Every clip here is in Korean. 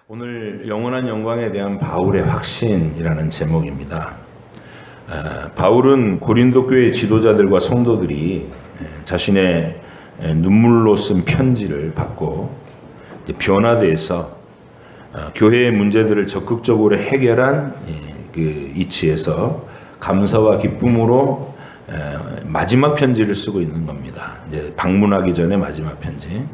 오늘 영원한 영광에 대한 바울의 확신이라는 제목입니다. 바울은 고린도 교회 지도자들과 성도들이 자신의 눈물로 쓴 편지를 받고 변화돼서 교회의 문제들을 적극적으로 해결한 그 이치에서 감사와 기쁨으로 마지막 편지를 쓰고 있는 겁니다. 이제 방문하기 전에 마지막 편지.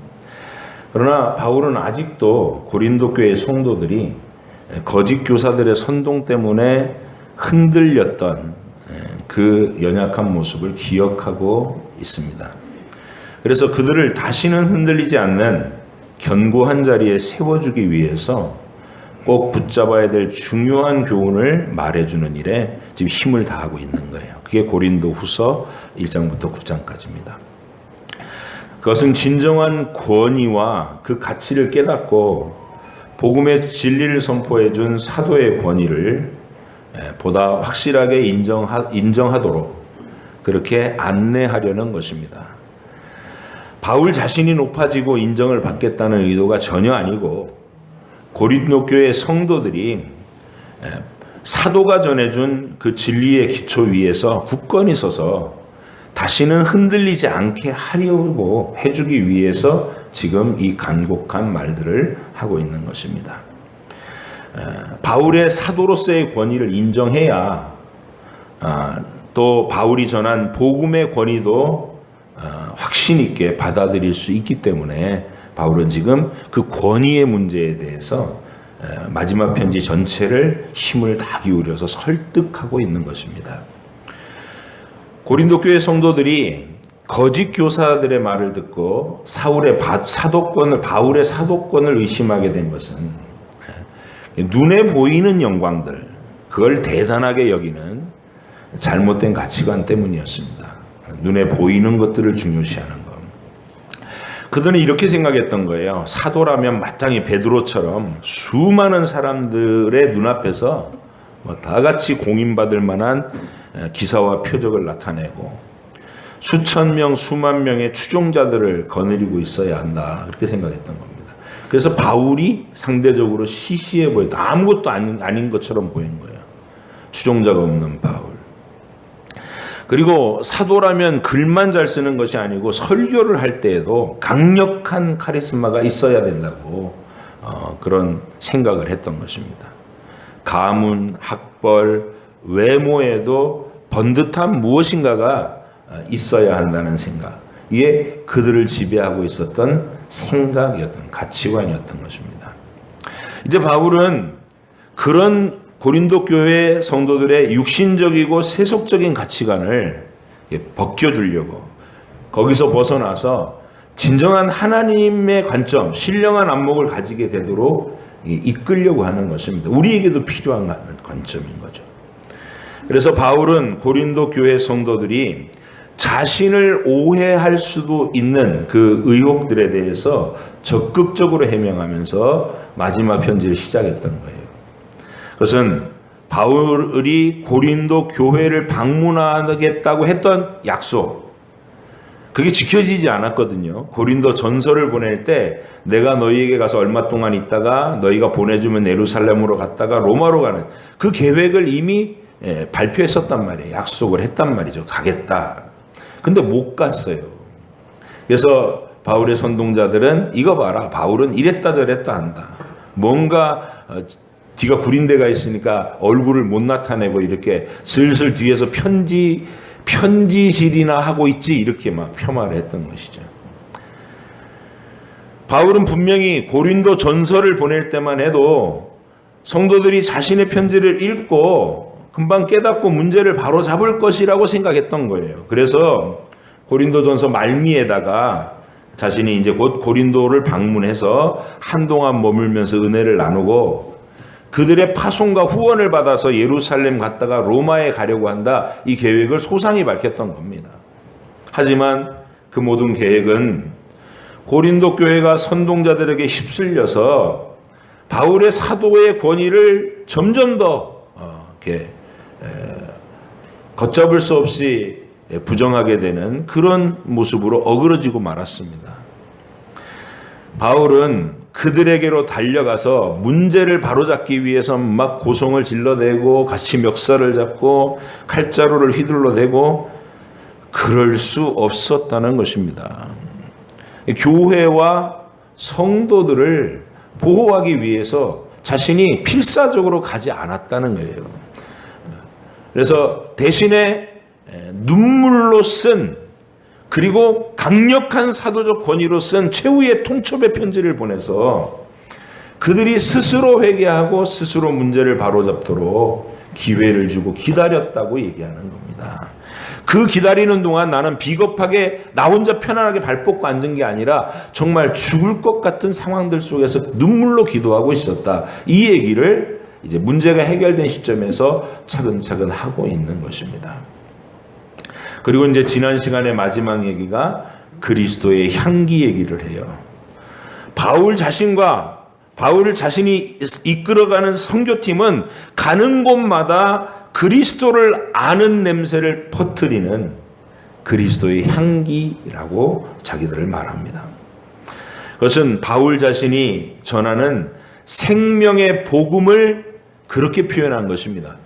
그러나 바울은 아직도 고린도 교회 성도들이 거짓 교사들의 선동 때문에 흔들렸던 그 연약한 모습을 기억하고 있습니다. 그래서 그들을 다시는 흔들리지 않는 견고한 자리에 세워주기 위해서 꼭 붙잡아야 될 중요한 교훈을 말해주는 일에 지금 힘을 다하고 있는 거예요. 그게 고린도 후서 1장부터 9장까지입니다. 그것은 진정한 권위와 그 가치를 깨닫고 복음의 진리를 선포해 준 사도의 권위를 보다 확실하게 인정하도록 그렇게 안내하려는 것입니다. 바울 자신이 높아지고 인정을 받겠다는 의도가 전혀 아니고 고린도 교회 성도들이 사도가 전해준 그 진리의 기초 위에서 굳건히 서서 다시는 흔들리지 않게 하려고 해주기 위해서 지금 이 간곡한 말들을 하고 있는 것입니다. 바울의 사도로서의 권위를 인정해야 또 바울이 전한 복음의 권위도 확신 있게 받아들일 수 있기 때문에 바울은 지금 그 권위의 문제에 대해서 마지막 편지 전체를 힘을 다 기울여서 설득하고 있는 것입니다. 고린도 교회 성도들이 거짓 교사들의 말을 듣고 바울의 사도권을 의심하게 된 것은 눈에 보이는 영광들, 그걸 대단하게 여기는 잘못된 가치관 때문이었습니다. 눈에 보이는 것들을 중요시하는 것. 그들은 이렇게 생각했던 거예요. 사도라면 마땅히 베드로처럼 수많은 사람들의 눈앞에서 다 같이 공인받을 만한 기사와 표적을 나타내고 수천 명, 수만 명의 추종자들을 거느리고 있어야 한다. 그렇게 생각했던 겁니다. 그래서 바울이 상대적으로 시시해 보였다. 아무것도 아닌 것처럼 보인 거예요. 추종자가 없는 바울. 그리고 사도라면 글만 잘 쓰는 것이 아니고 설교를 할 때에도 강력한 카리스마가 있어야 된다고 그런 생각을 했던 것입니다. 가문, 학벌, 외모에도 번듯한 무엇인가가 있어야 한다는 생각. 이게 그들을 지배하고 있었던 생각이었던, 가치관이었던 것입니다. 이제 바울은 그런 고린도 교회 성도들의 육신적이고 세속적인 가치관을 벗겨주려고 거기서 벗어나서 진정한 하나님의 관점, 신령한 안목을 가지게 되도록 이끌려고 하는 것입니다. 우리에게도 필요한 관점인 거죠. 그래서 바울은 고린도 교회 성도들이 자신을 오해할 수도 있는 그 의혹들에 대해서 적극적으로 해명하면서 마지막 편지를 시작했던 거예요. 그것은 바울이 고린도 교회를 방문하겠다고 했던 약속, 그게 지켜지지 않았거든요. 고린도 전서를 보낼 때 내가 너희에게 가서 얼마 동안 있다가 너희가 보내주면 예루살렘으로 갔다가 로마로 가는 그 계획을 이미 발표했었단 말이에요. 약속을 했단 말이죠. 가겠다. 근데 못 갔어요. 그래서 바울의 선동자들은 이거 봐라. 바울은 이랬다 저랬다 한다. 뭔가 뒤가 구린 데가 있으니까 얼굴을 못 나타내고 이렇게 슬슬 뒤에서 편지질이나 하고 있지 이렇게 막 폄하를 했던 것이죠. 바울은 분명히 고린도 전서를 보낼 때만 해도 성도들이 자신의 편지를 읽고 금방 깨닫고 문제를 바로 잡을 것이라고 생각했던 거예요. 그래서 고린도 전서 말미에다가 자신이 이제 곧 고린도를 방문해서 한동안 머물면서 은혜를 나누고 그들의 파송과 후원을 받아서 예루살렘 갔다가 로마에 가려고 한다. 이 계획을 소상히 밝혔던 겁니다. 하지만 그 모든 계획은 고린도 교회가 선동자들에게 휩쓸려서 바울의 사도의 권위를 점점 더 걷잡을 수 없이 부정하게 되는 그런 모습으로 어그러지고 말았습니다. 바울은 그들에게로 달려가서 문제를 바로잡기 위해서 막 고성을 질러대고 같이 멱살을 잡고 칼자루를 휘둘러대고 그럴 수 없었다는 것입니다. 교회와 성도들을 보호하기 위해서 자신이 필사적으로 가지 않았다는 거예요. 그래서 대신에 눈물로 쓴, 그리고 강력한 사도적 권위로 쓴 최후의 통첩의 편지를 보내서 그들이 스스로 회개하고 스스로 문제를 바로잡도록 기회를 주고 기다렸다고 얘기하는 겁니다. 그 기다리는 동안 나는 비겁하게 나 혼자 편안하게 발 뻗고 앉은 게 아니라 정말 죽을 것 같은 상황들 속에서 눈물로 기도하고 있었다. 이 얘기를 이제 문제가 해결된 시점에서 차근차근 하고 있는 것입니다. 그리고 이제 지난 시간의 마지막 얘기가 그리스도의 향기 얘기를 해요. 바울을 자신이 이끌어가는 선교팀은 가는 곳마다 그리스도를 아는 냄새를 퍼뜨리는 그리스도의 향기라고 자기들을 말합니다. 그것은 바울 자신이 전하는 생명의 복음을 그렇게 표현한 것입니다.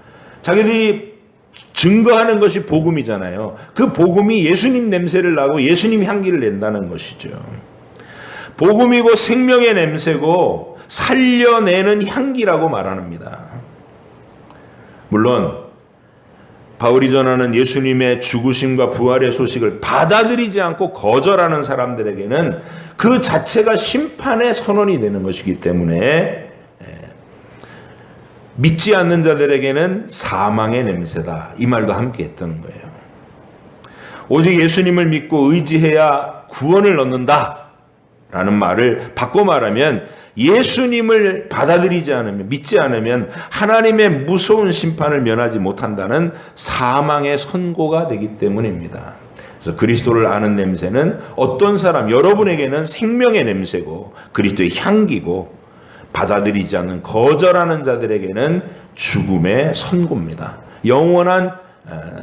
자기들이 증거하는 것이 복음이잖아요. 그 복음이 예수님 냄새를 나고 예수님 향기를 낸다는 것이죠. 복음이고 생명의 냄새고 살려내는 향기라고 말합니다. 물론 바울이 전하는 예수님의 죽으심과 부활의 소식을 받아들이지 않고 거절하는 사람들에게는 그 자체가 심판의 선언이 되는 것이기 때문에 믿지 않는 자들에게는 사망의 냄새다. 이 말도 함께 했던 거예요. 오직 예수님을 믿고 의지해야 구원을 얻는다 라는 말을 바꿔 말하면 예수님을 받아들이지 않으면, 믿지 않으면 하나님의 무서운 심판을 면하지 못한다는 사망의 선고가 되기 때문입니다. 그래서 그리스도를 아는 냄새는 어떤 사람, 여러분에게는 생명의 냄새고 그리스도의 향기고, 받아들이지 않는 거절하는 자들에게는 죽음의 선고입니다. 영원한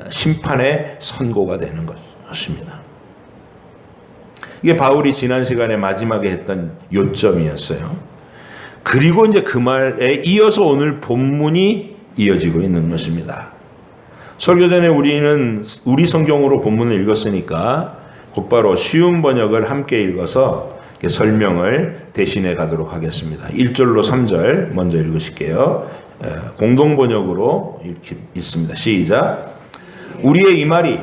심판의 선고가 되는 것입니다. 이게 바울이 지난 시간에 마지막에 했던 요점이었어요. 그리고 이제 그 말에 이어서 오늘 본문이 이어지고 있는 것입니다. 설교 전에 우리는 우리 성경으로 본문을 읽었으니까 곧바로 쉬운 번역을 함께 읽어서 설명을 대신해 가도록 하겠습니다. 1절로 3절 먼저 읽으실게요. 공동 번역으로 읽습니다. 시작. 우리의 이 말이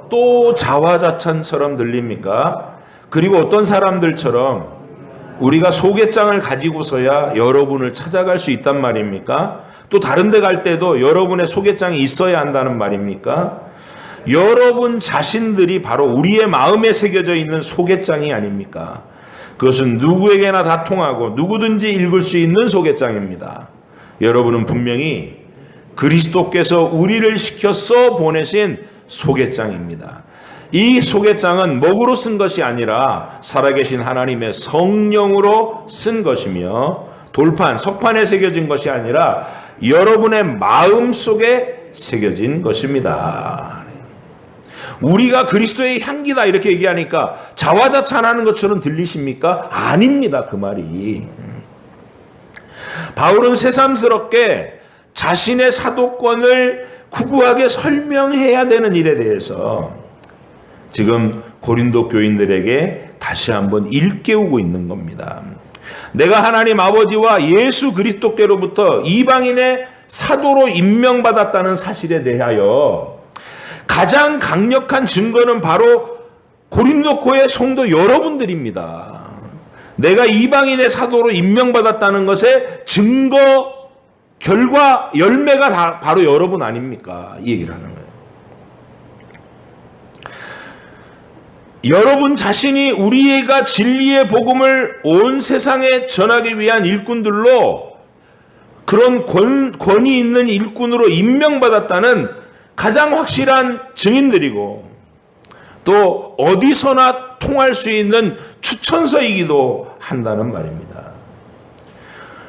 또 자화자찬처럼 들립니까? 그리고 어떤 사람들처럼 우리가 소개장을 가지고서야 여러분을 찾아갈 수 있단 말입니까? 또 다른 데 갈 때도 여러분의 소개장이 있어야 한다는 말입니까? 여러분 자신들이 바로 우리의 마음에 새겨져 있는 소개장이 아닙니까? 그것은 누구에게나 다 통하고 누구든지 읽을 수 있는 소개장입니다. 여러분은 분명히 그리스도께서 우리를 시켜서 보내신 소개장입니다. 이 소개장은 먹으로 쓴 것이 아니라 살아계신 하나님의 성령으로 쓴 것이며, 돌판, 석판에 새겨진 것이 아니라 여러분의 마음 속에 새겨진 것입니다. 우리가 그리스도의 향기다 이렇게 얘기하니까 자화자찬하는 것처럼 들리십니까? 아닙니다. 그 말이. 바울은 새삼스럽게 자신의 사도권을 구구하게 설명해야 되는 일에 대해서 지금 고린도 교인들에게 다시 한번 일깨우고 있는 겁니다. 내가 하나님 아버지와 예수 그리스도께로부터 이방인의 사도로 임명받았다는 사실에 대하여 가장 강력한 증거는 바로 고린도 교회 성도 여러분들입니다. 내가 이방인의 사도로 임명받았다는 것의 증거, 결과, 열매가 다 바로 여러분 아닙니까? 이 얘기를 하는 거예요. 여러분 자신이 우리가 진리의 복음을 온 세상에 전하기 위한 일꾼들로, 그런 권위 있는 일꾼으로 임명받았다는 가장 확실한 증인들이고, 또 어디서나 통할 수 있는 추천서이기도 한다는 말입니다.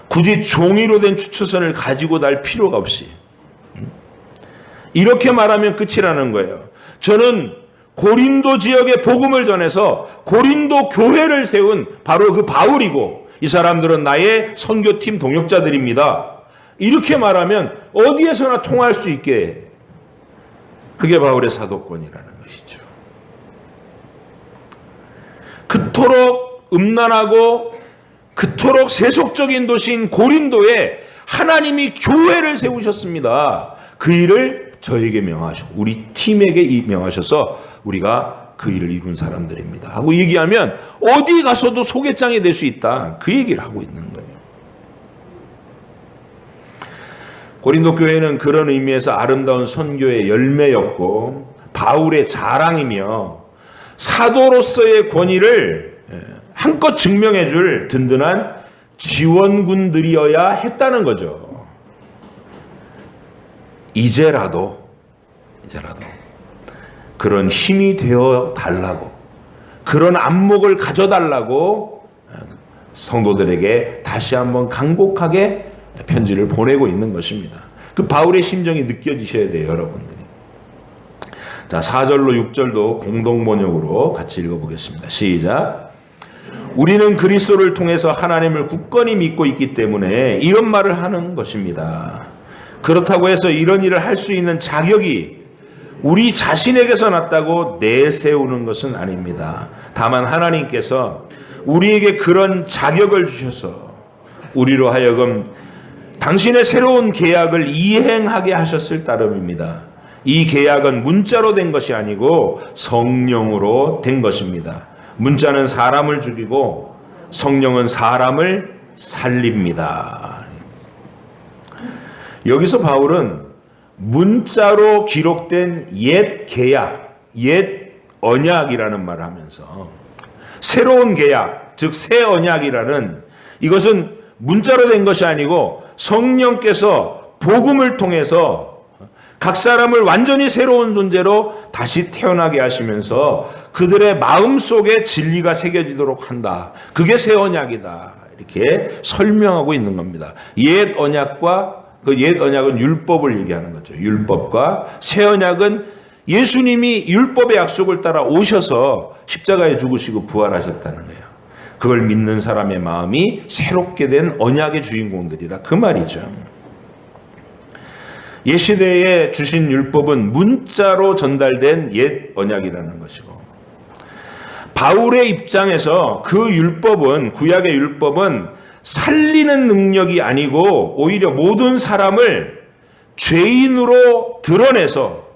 굳이 종이로 된 추천서를 가지고 날 필요가 없이 이렇게 말하면 끝이라는 거예요. 저는 고린도 지역의 복음을 전해서 고린도 교회를 세운 바로 그 바울이고, 이 사람들은 나의 선교팀 동역자들입니다. 이렇게 말하면 어디에서나 통할 수 있게, 그게 바울의 사도권이라는 것이죠. 그토록 음란하고 그토록 세속적인 도시인 고린도에 하나님이 교회를 세우셨습니다. 그 일을 저에게 명하시고 우리 팀에게 명하셔서 우리가 그 일을 이룬 사람들입니다 하고 얘기하면 어디 가서도 소개장이 될 수 있다, 그 얘기를 하고 있는 거예요. 고린도 교회는 그런 의미에서 아름다운 선교의 열매였고 바울의 자랑이며 사도로서의 권위를 한껏 증명해 줄 든든한 지원군들이어야 했다는 거죠. 이제라도 그런 힘이 되어 달라고, 그런 안목을 가져달라고 성도들에게 다시 한번 간곡하게 편지를 보내고 있는 것입니다. 그 바울의 심정이 느껴지셔야 돼요, 여러분들이. 자, 4절로 6절도 공동 번역으로 같이 읽어보겠습니다. 시작. 우리는 그리스도를 통해서 하나님을 굳건히 믿고 있기 때문에 이런 말을 하는 것입니다. 그렇다고 해서 이런 일을 할 수 있는 자격이 우리 자신에게서 났다고 내세우는 것은 아닙니다. 다만 하나님께서 우리에게 그런 자격을 주셔서 우리로 하여금 당신의 새로운 계약을 이행하게 하셨을 따름입니다. 이 계약은 문자로 된 것이 아니고 성령으로 된 것입니다. 문자는 사람을 죽이고 성령은 사람을 살립니다. 여기서 바울은 문자로 기록된 옛 계약, 옛 언약이라는 말을 하면서 새로운 계약, 즉 새 언약이라는, 이것은 문자로 된 것이 아니고 성령께서 복음을 통해서 각 사람을 완전히 새로운 존재로 다시 태어나게 하시면서 그들의 마음속에 진리가 새겨지도록 한다. 그게 새 언약이다. 이렇게 설명하고 있는 겁니다. 옛 언약과, 그 옛 언약은 율법을 얘기하는 거죠. 율법과 새 언약은 예수님이 율법의 약속을 따라 오셔서 십자가에 죽으시고 부활하셨다는 거예요. 그걸 믿는 사람의 마음이 새롭게 된 언약의 주인공들이라, 그 말이죠. 옛시대에 주신 율법은 문자로 전달된 옛 언약이라는 것이고, 바울의 입장에서 그 율법은, 구약의 율법은 살리는 능력이 아니고 오히려 모든 사람을 죄인으로 드러내서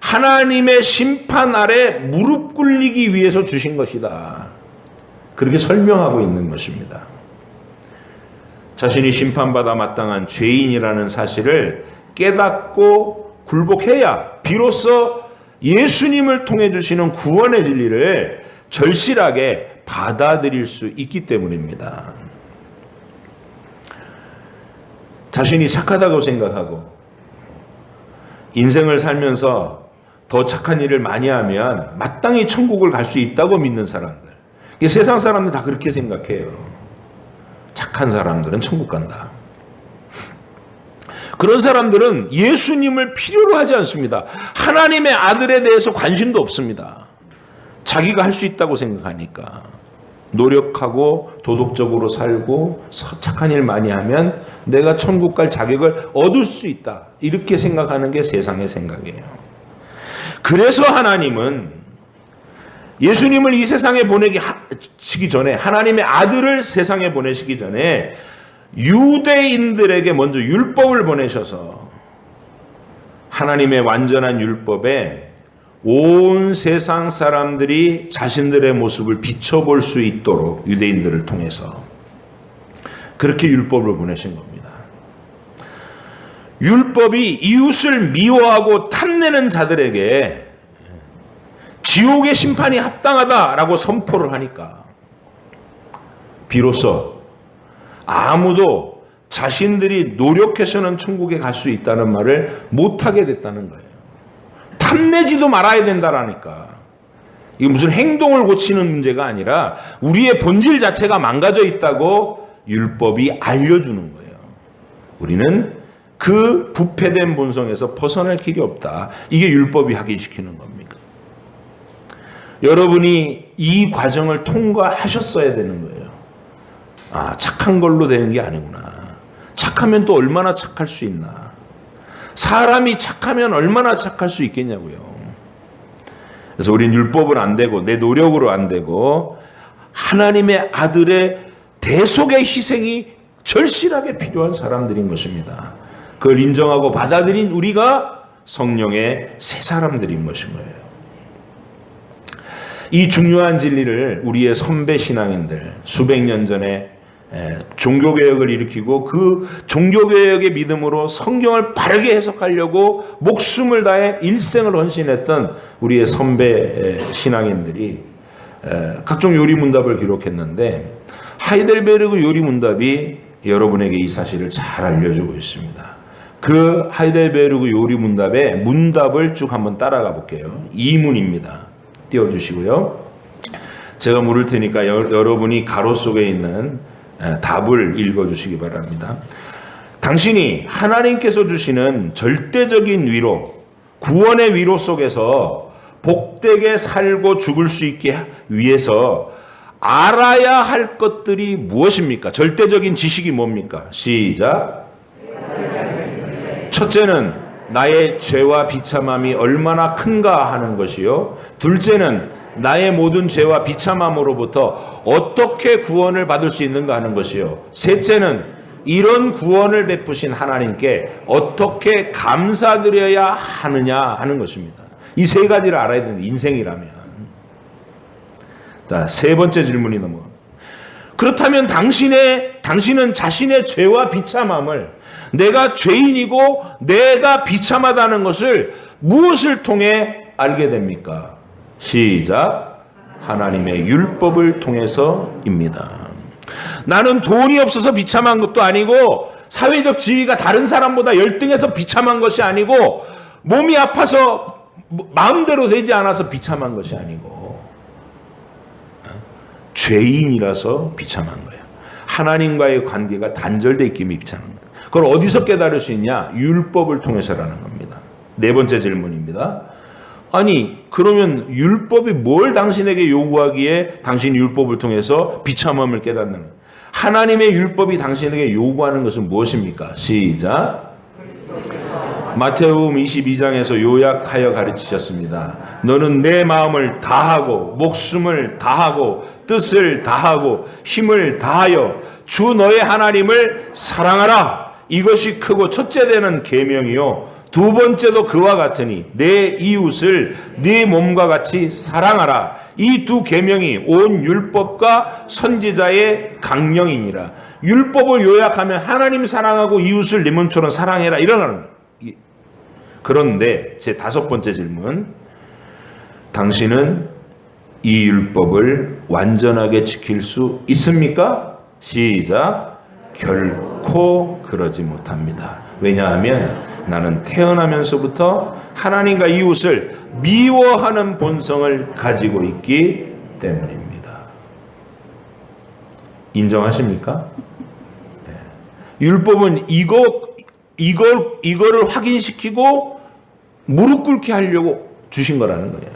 하나님의 심판 아래 무릎 꿇리기 위해서 주신 것이다. 그렇게 설명하고 있는 것입니다. 자신이 심판받아 마땅한 죄인이라는 사실을 깨닫고 굴복해야 비로소 예수님을 통해 주시는 구원의 진리를 절실하게 받아들일 수 있기 때문입니다. 자신이 착하다고 생각하고 인생을 살면서 더 착한 일을 많이 하면 마땅히 천국을 갈 수 있다고 믿는 사람들, 세상 사람들 다 그렇게 생각해요. 착한 사람들은 천국 간다. 그런 사람들은 예수님을 필요로 하지 않습니다. 하나님의 아들에 대해서 관심도 없습니다. 자기가 할 수 있다고 생각하니까. 노력하고 도덕적으로 살고 착한 일 많이 하면 내가 천국 갈 자격을 얻을 수 있다, 이렇게 생각하는 게 세상의 생각이에요. 그래서 하나님은 예수님을 이 세상에 보내시기 전에, 하나님의 아들을 세상에 보내시기 전에 유대인들에게 먼저 율법을 보내셔서 하나님의 완전한 율법에 온 세상 사람들이 자신들의 모습을 비춰볼 수 있도록 유대인들을 통해서 그렇게 율법을 보내신 겁니다. 율법이 이웃을 미워하고 탐내는 자들에게 지옥의 심판이 합당하다라고 선포를 하니까 비로소 아무도 자신들이 노력해서는 천국에 갈 수 있다는 말을 못하게 됐다는 거예요. 탐내지도 말아야 된다라니까. 이게 무슨 행동을 고치는 문제가 아니라 우리의 본질 자체가 망가져 있다고 율법이 알려주는 거예요. 우리는 그 부패된 본성에서 벗어날 길이 없다. 이게 율법이 하기 시키는 겁니다. 여러분이 이 과정을 통과하셨어야 되는 거예요. 착한 걸로 되는 게 아니구나. 착하면 또 얼마나 착할 수 있나. 사람이 착하면 얼마나 착할 수 있겠냐고요. 그래서 우린 율법은 안 되고 내 노력으로 안 되고 하나님의 아들의 대속의 희생이 절실하게 필요한 사람들인 것입니다. 그걸 인정하고 받아들인 우리가 성령의 새 사람들인 것인 거예요. 이 중요한 진리를 우리의 선배 신앙인들 수백 년 전에 종교개혁을 일으키고 그 종교개혁의 믿음으로 성경을 바르게 해석하려고 목숨을 다해 일생을 헌신했던 우리의 선배 신앙인들이 각종 요리문답을 기록했는데 하이델베르그 요리문답이 여러분에게 이 사실을 잘 알려주고 있습니다. 그 하이델베르그 요리문답의 문답을 쭉 한번 따라가 볼게요. 2문입니다. 띄워주시고요. 제가 물을 테니까 여러분이 가로 속에 있는 답을 읽어주시기 바랍니다. 당신이 하나님께서 주시는 절대적인 위로, 구원의 위로 속에서 복되게 살고 죽을 수 있게 위해서 알아야 할 것들이 무엇입니까? 절대적인 지식이 뭡니까? 시작. 첫째는 나의 죄와 비참함이 얼마나 큰가 하는 것이요. 둘째는 나의 모든 죄와 비참함으로부터 어떻게 구원을 받을 수 있는가 하는 것이요. 셋째는 이런 구원을 베푸신 하나님께 어떻게 감사드려야 하느냐 하는 것입니다. 이 세 가지를 알아야 되는데 인생이라면. 자, 세 번째 질문이 넘어갑니다. 그렇다면 당신은 자신의 죄와 비참함을 내가 죄인이고 내가 비참하다는 것을 무엇을 통해 알게 됩니까? 시작. 하나님의 율법을 통해서입니다. 나는 돈이 없어서 비참한 것도 아니고 사회적 지위가 다른 사람보다 열등해서 비참한 것이 아니고 몸이 아파서 마음대로 되지 않아서 비참한 것이 아니고 죄인이라서 비참한 거예요. 하나님과의 관계가 단절되어 있기 때문에 비참한 거예요. 그걸 어디서 깨달을 수 있냐? 율법을 통해서라는 겁니다. 네 번째 질문입니다. 아니, 그러면 율법이 뭘 당신에게 요구하기에 당신 율법을 통해서 비참함을 깨닫는 거예요? 하나님의 율법이 당신에게 요구하는 것은 무엇입니까? 시작. 마태복음 22장에서 요약하여 가르치셨습니다. 너는 내 마음을 다하고 목숨을 다하고 뜻을 다하고 힘을 다하여 주 너의 하나님을 사랑하라. 이것이 크고 첫째 되는 계명이요 두 번째도 그와 같으니 내 이웃을 네 몸과 같이 사랑하라. 이 두 계명이 온 율법과 선지자의 강령이니라. 율법을 요약하면 하나님 사랑하고 이웃을 네 몸처럼 사랑해라 이러는 거예요. 그런데 제 다섯 번째 질문, 당신은 이 율법을 완전하게 지킬 수 있습니까? 시작. 결코 그러지 못합니다. 왜냐하면 나는 태어나면서부터 하나님과 이웃을 미워하는 본성을 가지고 있기 때문입니다. 인정하십니까? 네. 율법은 이거를 확인시키고 무릎 꿇게 하려고 주신 거라는 거예요.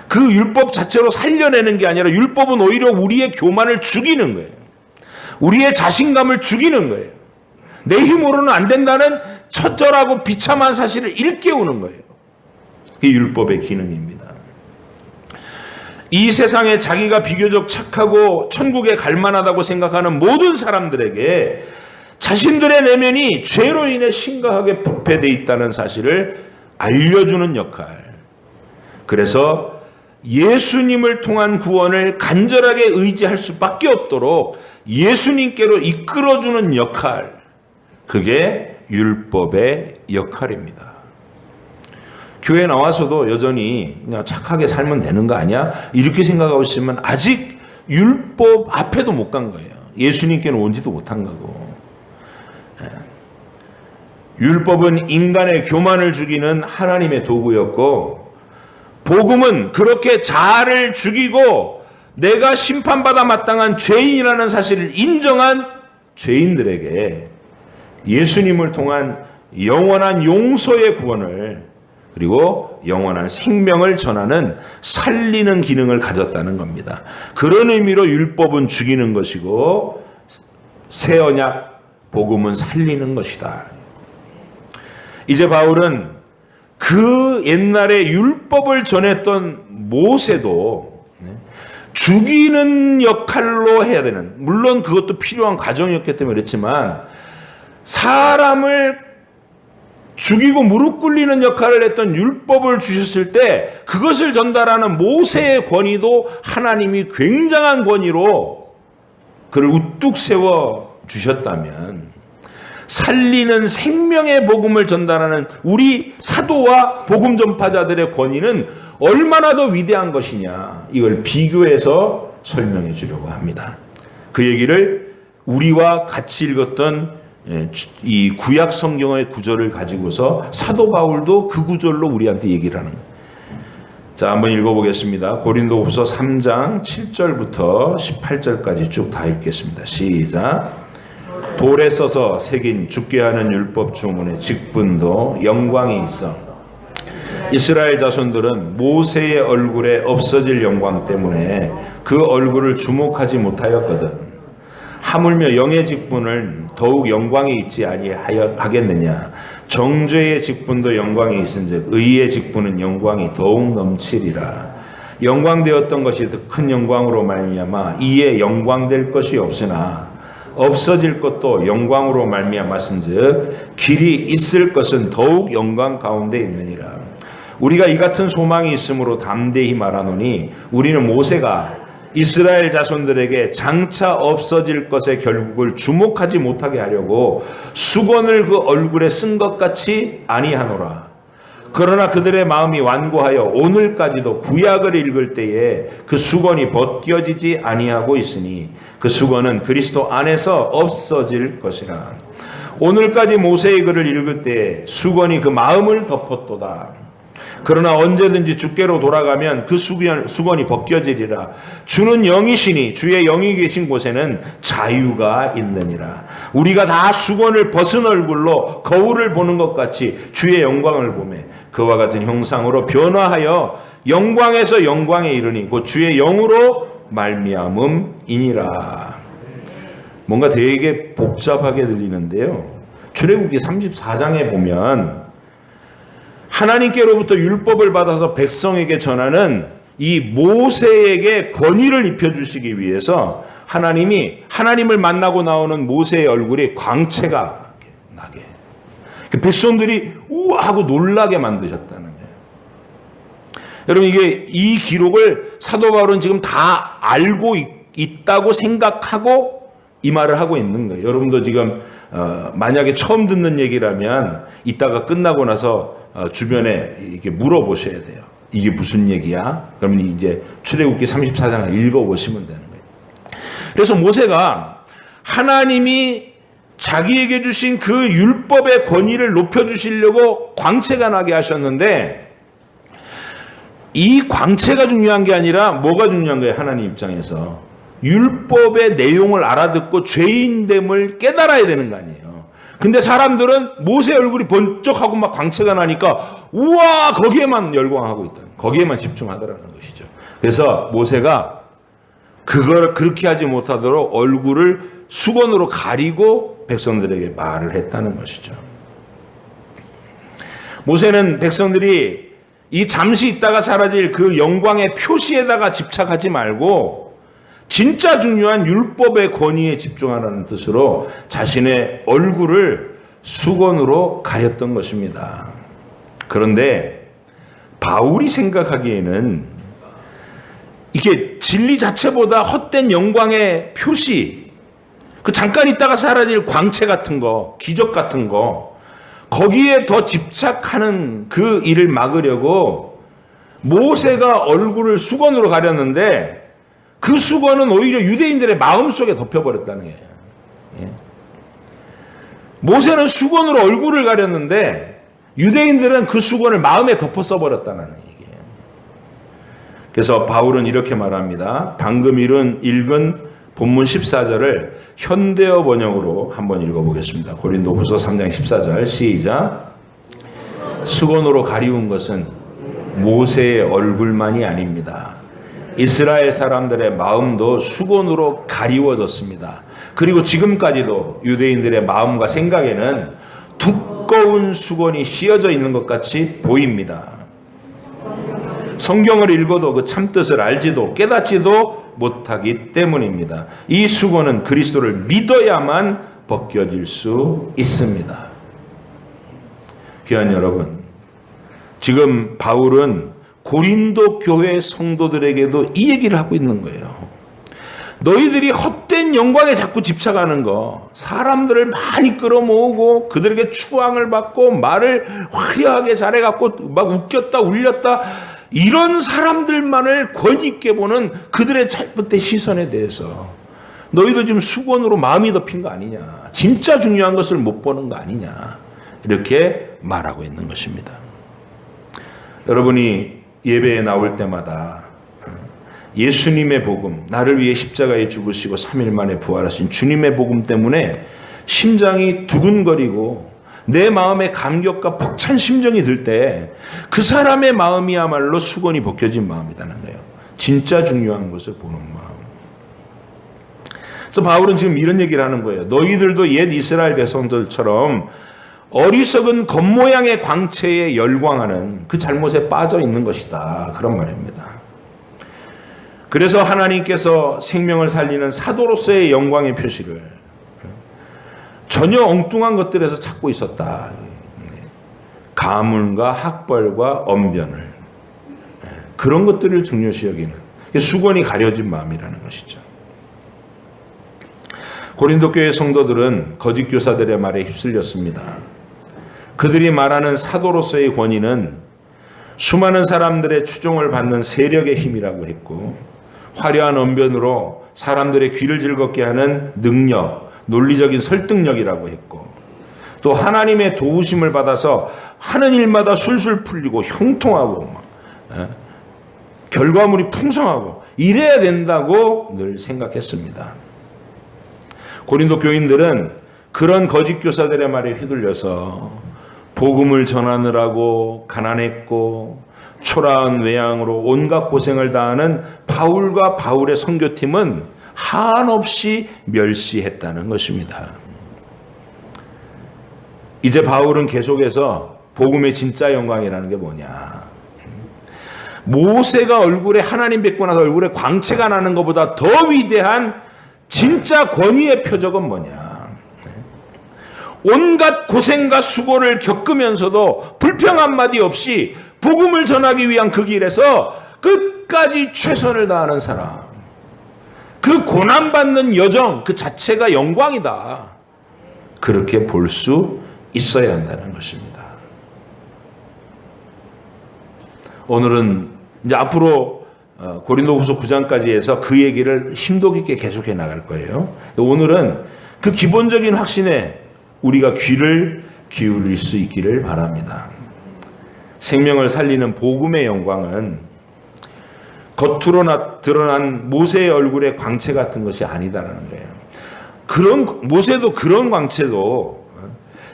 그 율법 자체로 살려내는 게 아니라 율법은 오히려 우리의 교만을 죽이는 거예요. 우리의 자신감을 죽이는 거예요. 내 힘으로는 안 된다는 처절하고 비참한 사실을 일깨우는 거예요. 그게 율법의 기능입니다. 이 세상에 자기가 비교적 착하고 천국에 갈 만하다고 생각하는 모든 사람들에게 자신들의 내면이 죄로 인해 심각하게 부패되어 있다는 사실을 알려주는 역할. 그래서 예수님을 통한 구원을 간절하게 의지할 수밖에 없도록 예수님께로 이끌어주는 역할. 그게 율법의 역할입니다. 교회 나와서도 여전히 그냥 착하게 살면 되는 거 아니야? 이렇게 생각하고 있으면 아직 율법 앞에도 못 간 거예요. 예수님께는 온지도 못한 거고. 율법은 인간의 교만을 죽이는 하나님의 도구였고, 복음은 그렇게 자아를 죽이고 내가 심판받아 마땅한 죄인이라는 사실을 인정한 죄인들에게 예수님을 통한 영원한 용서의 구원을 그리고 영원한 생명을 전하는 살리는 기능을 가졌다는 겁니다. 그런 의미로 율법은 죽이는 것이고 새 언약 복음은 살리는 것이다. 이제 바울은 그 옛날에 율법을 전했던 모세도 죽이는 역할로 해야 되는, 물론 그것도 필요한 과정이었기 때문에 그렇지만 사람을 죽이고 무릎 꿇리는 역할을 했던 율법을 주셨을 때 그것을 전달하는 모세의 권위도 하나님이 굉장한 권위로 그를 우뚝 세워 주셨다면 살리는 생명의 복음을 전달하는 우리 사도와 복음 전파자들의 권위는 얼마나 더 위대한 것이냐, 이걸 비교해서 설명해 주려고 합니다. 그 얘기를 우리와 같이 읽었던 이 구약 성경의 구절을 가지고서 사도 바울도 그 구절로 우리한테 얘기를 하는 거예요. 자, 한번 읽어보겠습니다. 고린도후서 3장 7절부터 18절까지 쭉 다 읽겠습니다. 시작. 돌에 써서 새긴 죽게 하는 율법 주문의 직분도 영광이 있어 이스라엘 자손들은 모세의 얼굴에 없어질 영광 때문에 그 얼굴을 주목하지 못하였거든. 하물며 영의 직분을 더욱 영광이 있지 아니하겠느냐. 정죄의 직분도 영광이 있은즉 의의 직분은 영광이 더욱 넘치리라. 영광되었던 것이 더 큰 영광으로 말미암아 이에 영광될 것이 없으나 없어질 것도 영광으로 말미암았은즉 길이 있을 것은 더욱 영광 가운데 있느니라. 우리가 이 같은 소망이 있으므로 담대히 말하노니 우리는 모세가 이스라엘 자손들에게 장차 없어질 것의 결국을 주목하지 못하게 하려고 수건을 그 얼굴에 쓴 것 같이 아니하노라. 그러나 그들의 마음이 완고하여 오늘까지도 구약을 읽을 때에 그 수건이 벗겨지지 아니하고 있으니 그 수건은 그리스도 안에서 없어질 것이라. 오늘까지 모세의 글을 읽을 때에 수건이 그 마음을 덮었도다. 그러나 언제든지 주께로 돌아가면 그 수건이 벗겨지리라. 주는 영이시니 주의 영이 계신 곳에는 자유가 있느니라. 우리가 다 수건을 벗은 얼굴로 거울을 보는 것 같이 주의 영광을 보매 그와 같은 형상으로 변화하여 영광에서 영광에 이르니 곧 주의 영으로 말미암음이니라. 뭔가 되게 복잡하게 들리는데요. 출애굽기 34장에 보면 하나님께로부터 율법을 받아서 백성에게 전하는 이 모세에게 권위를 입혀주시기 위해서 하나님을 만나고 나오는 모세의 얼굴이 광채가 나게, 백성들이 우와 하고 놀라게 만드셨다는 거예요. 여러분, 이 기록을 사도 바울은 지금 다 알고 있다고 생각하고 이 말을 하고 있는 거예요. 여러분도 지금 만약에 처음 듣는 얘기라면 이따가 끝나고 나서 주변에 이렇게 물어보셔야 돼요. 이게 무슨 얘기야? 그러면 이제 출애굽기 34장을 읽어보시면 되는 거예요. 그래서 모세가 하나님이 자기에게 주신 그 율법의 권위를 높여주시려고 광채가 나게 하셨는데 이 광채가 중요한 게 아니라 뭐가 중요한 거예요? 하나님 입장에서 율법의 내용을 알아듣고 죄인됨을 깨달아야 되는 거 아니에요. 근데 사람들은 모세 얼굴이 번쩍하고 막 광채가 나니까 우와 거기에만 열광하고 있다. 거기에만 집중하더라는 것이죠. 그래서 모세가 그걸 그렇게 하지 못하도록 얼굴을 수건으로 가리고 백성들에게 말을 했다는 것이죠. 모세는 백성들이 이 잠시 있다가 사라질 그 영광의 표시에다가 집착하지 말고 진짜 중요한 율법의 권위에 집중하라는 뜻으로 자신의 얼굴을 수건으로 가렸던 것입니다. 그런데 바울이 생각하기에는 이게 진리 자체보다 헛된 영광의 표시, 그 잠깐 있다가 사라질 광채 같은 거, 기적 같은 거, 거기에 더 집착하는 그 일을 막으려고 모세가 얼굴을 수건으로 가렸는데 그 수건은 오히려 유대인들의 마음속에 덮여버렸다는 거예요. 예? 모세는 수건으로 얼굴을 가렸는데 유대인들은 그 수건을 마음에 덮어 써버렸다는 얘기예요. 그래서 바울은 이렇게 말합니다. 방금 읽은 본문 14절을 현대어 번역으로 한번 읽어보겠습니다. 고린도후서 3장 14절 시작. 수건으로 가리운 것은 모세의 얼굴만이 아닙니다. 이스라엘 사람들의 마음도 수건으로 가리워졌습니다. 그리고 지금까지도 유대인들의 마음과 생각에는 두꺼운 수건이 씌어져 있는 것 같이 보입니다. 성경을 읽어도 그 참뜻을 알지도 깨닫지도 못하기 때문입니다. 이 수건은 그리스도를 믿어야만 벗겨질 수 있습니다. 귀한 여러분, 지금 바울은 고린도 교회 성도들에게도 이 얘기를 하고 있는 거예요. 너희들이 헛된 영광에 자꾸 집착하는 거, 사람들을 많이 끌어모으고 그들에게 추앙을 받고 말을 화려하게 잘해갖고 막 웃겼다 울렸다, 이런 사람들만을 권위 있게 보는 그들의 잘못된 시선에 대해서 너희도 지금 수건으로 마음이 덮인 거 아니냐, 진짜 중요한 것을 못 보는 거 아니냐, 이렇게 말하고 있는 것입니다. 여러분이 예배에 나올 때마다 예수님의 복음, 나를 위해 십자가에 죽으시고 3일 만에 부활하신 주님의 복음 때문에 심장이 두근거리고 내 마음에 감격과 벅찬 심정이 들 때 그 사람의 마음이야말로 수건이 벗겨진 마음이라는 거예요. 진짜 중요한 것을 보는 마음. 그래서 바울은 지금 이런 얘기를 하는 거예요. 너희들도 옛 이스라엘 백성들처럼 어리석은 겉모양의 광채에 열광하는 그 잘못에 빠져 있는 것이다, 그런 말입니다. 그래서 하나님께서 생명을 살리는 사도로서의 영광의 표시를 전혀 엉뚱한 것들에서 찾고 있었다. 가문과 학벌과 언변을, 그런 것들을 중요시 여기는 수건이 가려진 마음이라는 것이죠. 고린도 교회 성도들은 거짓 교사들의 말에 휩쓸렸습니다. 그들이 말하는 사도로서의 권위는 수많은 사람들의 추종을 받는 세력의 힘이라고 했고, 화려한 언변으로 사람들의 귀를 즐겁게 하는 능력, 논리적인 설득력이라고 했고, 또 하나님의 도우심을 받아서 하는 일마다 술술 풀리고 형통하고 결과물이 풍성하고 이래야 된다고 늘 생각했습니다. 고린도 교인들은 그런 거짓 교사들의 말에 휘둘려서 복음을 전하느라고 가난했고 초라한 외양으로 온갖 고생을 다하는 바울과 바울의 선교팀은 한없이 멸시했다는 것입니다. 이제 바울은 계속해서 복음의 진짜 영광이라는 게 뭐냐, 모세가 얼굴에 하나님 뵙고 나서 얼굴에 광채가 나는 것보다 더 위대한 진짜 권위의 표적은 뭐냐, 온갖 고생과 수고를 겪으면서도 불평 한마디 없이 복음을 전하기 위한 그 길에서 끝까지 최선을 다하는 사람, 그 고난받는 여정 그 자체가 영광이다, 그렇게 볼 수 있어야 한다는 것입니다. 오늘은 이제 앞으로 고린도후서 9장까지 해서 그 얘기를 심도 깊게 계속해 나갈 거예요. 오늘은 그 기본적인 확신에 우리가 귀를 기울일 수 있기를 바랍니다. 생명을 살리는 복음의 영광은 겉으로 드러난 모세의 얼굴의 광채 같은 것이 아니다라는 거예요. 그런 모세도 그런 광채도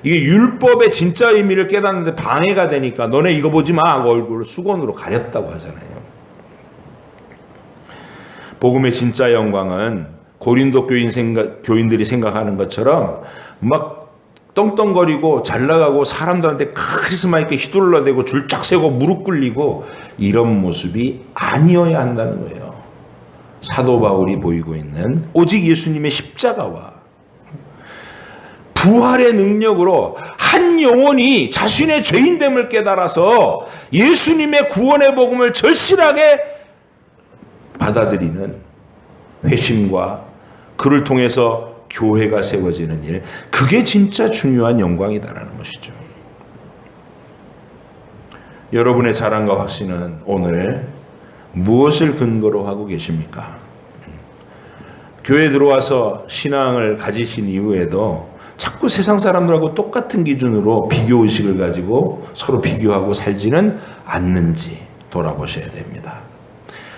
이게 율법의 진짜 의미를 깨닫는데 방해가 되니까 너네 이거 보지 마 하고 얼굴을 수건으로 가렸다고 하잖아요. 복음의 진짜 영광은 고린도 교인들이 생각하는 것처럼 막 떵떵거리고 잘 나가고 사람들한테 카리스마 있게 휘둘러대고 줄 쫙 세고 무릎 꿇리고 이런 모습이 아니어야 한다는 거예요. 사도 바울이 보이고 있는 오직 예수님의 십자가와 부활의 능력으로 한 영혼이 자신의 죄인됨을 깨달아서 예수님의 구원의 복음을 절실하게 받아들이는 회심과 그를 통해서 교회가 세워지는 일, 그게 진짜 중요한 영광이다라는 것이죠. 여러분의 자랑과 확신은 오늘 무엇을 근거로 하고 계십니까? 교회에 들어와서 신앙을 가지신 이후에도 자꾸 세상 사람들하고 똑같은 기준으로 비교의식을 가지고 서로 비교하고 살지는 않는지 돌아보셔야 됩니다.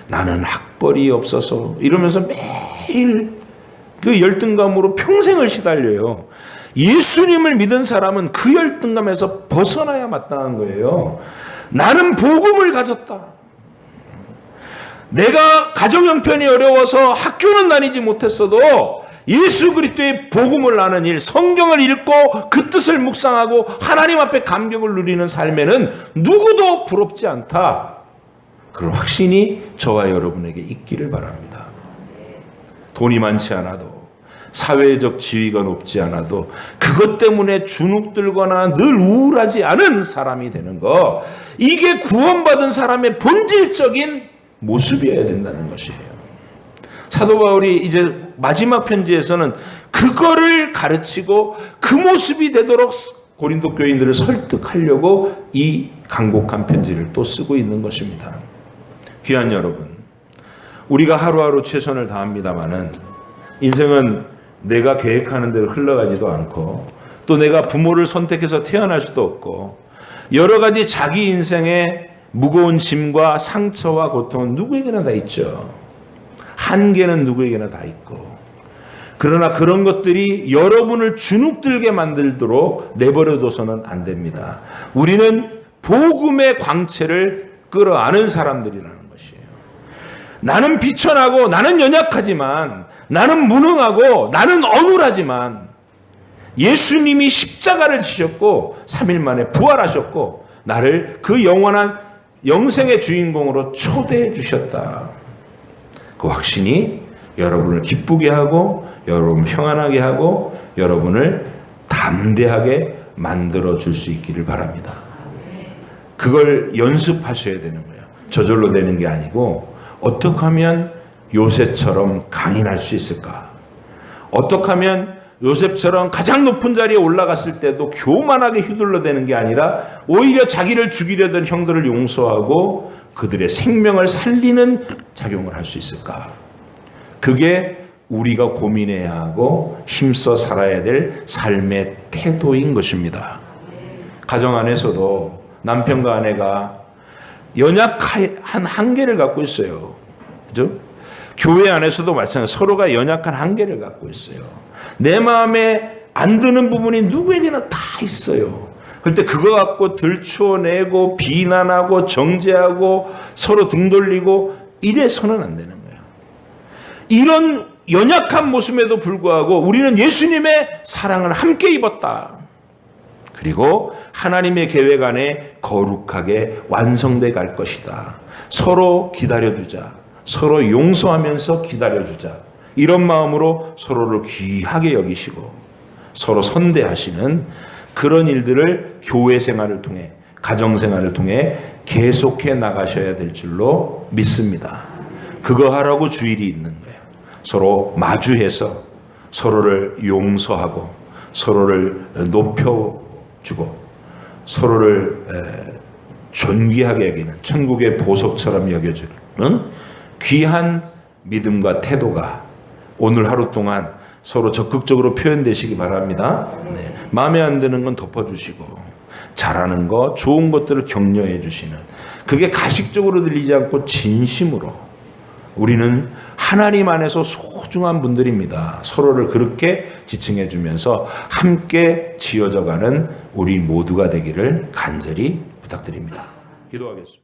나는 학벌이 없어서 이러면서 매일 그 열등감으로 평생을 시달려요. 예수님을 믿은 사람은 그 열등감에서 벗어나야 마땅한 거예요. 나는 복음을 가졌다. 내가 가정 형편이 어려워서 학교는 다니지 못했어도 예수 그리스도의 복음을 아는 일, 성경을 읽고 그 뜻을 묵상하고 하나님 앞에 감격을 누리는 삶에는 누구도 부럽지 않다. 그런 확신이 저와 여러분에게 있기를 바랍니다. 돈이 많지 않아도, 사회적 지위가 높지 않아도 그것 때문에 주눅들거나 늘 우울하지 않은 사람이 되는 것, 이게 구원받은 사람의 본질적인 모습이어야 된다는 것이에요. 사도 바울이 이제 마지막 편지에서는 그거를 가르치고 그 모습이 되도록 고린도 교인들을 설득하려고 이 간곡한 편지를 또 쓰고 있는 것입니다. 귀한 여러분, 우리가 하루하루 최선을 다합니다마는 인생은 내가 계획하는 대로 흘러가지도 않고 또 내가 부모를 선택해서 태어날 수도 없고 여러 가지 자기 인생의 무거운 짐과 상처와 고통은 누구에게나 다 있죠. 한계는 누구에게나 다 있고, 그러나 그런 것들이 여러분을 주눅들게 만들도록 내버려둬서는 안 됩니다. 우리는 복음의 광채를 끌어안은 사람들이라는 것이에요. 나는 비천하고 나는 연약하지만, 나는 무능하고 나는 어눌하지만 예수님이 십자가를 지셨고 3일 만에 부활하셨고 나를 그 영원한 영생의 주인공으로 초대해 주셨다. 그 확신이 여러분을 기쁘게 하고 여러분 평안하게 하고 여러분을 담대하게 만들어 줄 수 있기를 바랍니다. 그걸 연습하셔야 되는 거예요. 저절로 되는 게 아니고, 어떻게 하면 요셉처럼 강인할 수 있을까? 어떻게 하면 요셉처럼 가장 높은 자리에 올라갔을 때도 교만하게 휘둘러대는 게 아니라 오히려 자기를 죽이려던 형들을 용서하고 그들의 생명을 살리는 작용을 할 수 있을까? 그게 우리가 고민해야 하고 힘써 살아야 될 삶의 태도인 것입니다. 가정 안에서도 남편과 아내가 연약한 한계를 갖고 있어요. 그죠? 교회 안에서도 마찬가지로 서로가 연약한 한계를 갖고 있어요. 내 마음에 안 드는 부분이 누구에게나 다 있어요. 그럴 때 그거 갖고 들춰내고 비난하고 정죄하고 서로 등 돌리고 이래서는 안 되는 거예요. 이런 연약한 모습에도 불구하고 우리는 예수님의 사랑을 함께 입었다. 그리고 하나님의 계획 안에 거룩하게 완성돼 갈 것이다. 서로 기다려주자. 서로 용서하면서 기다려주자. 이런 마음으로 서로를 귀하게 여기시고 서로 선대하시는 그런 일들을 교회 생활을 통해, 가정 생활을 통해 계속해 나가셔야 될 줄로 믿습니다. 그거 하라고 주일이 있는 거예요. 서로 마주해서 서로를 용서하고 서로를 높여주고 서로를 존귀하게 여기는 천국의 보석처럼 여겨주는 귀한 믿음과 태도가 오늘 하루 동안 서로 적극적으로 표현되시기 바랍니다. 네. 마음에 안 드는 건 덮어주시고 잘하는 거, 좋은 것들을 격려해 주시는, 그게 가식적으로 들리지 않고 진심으로, 우리는 하나님 안에서 소중한 분들입니다. 서로를 그렇게 지칭해 주면서 함께 지어져가는 우리 모두가 되기를 간절히 부탁드립니다. 기도하겠습니다.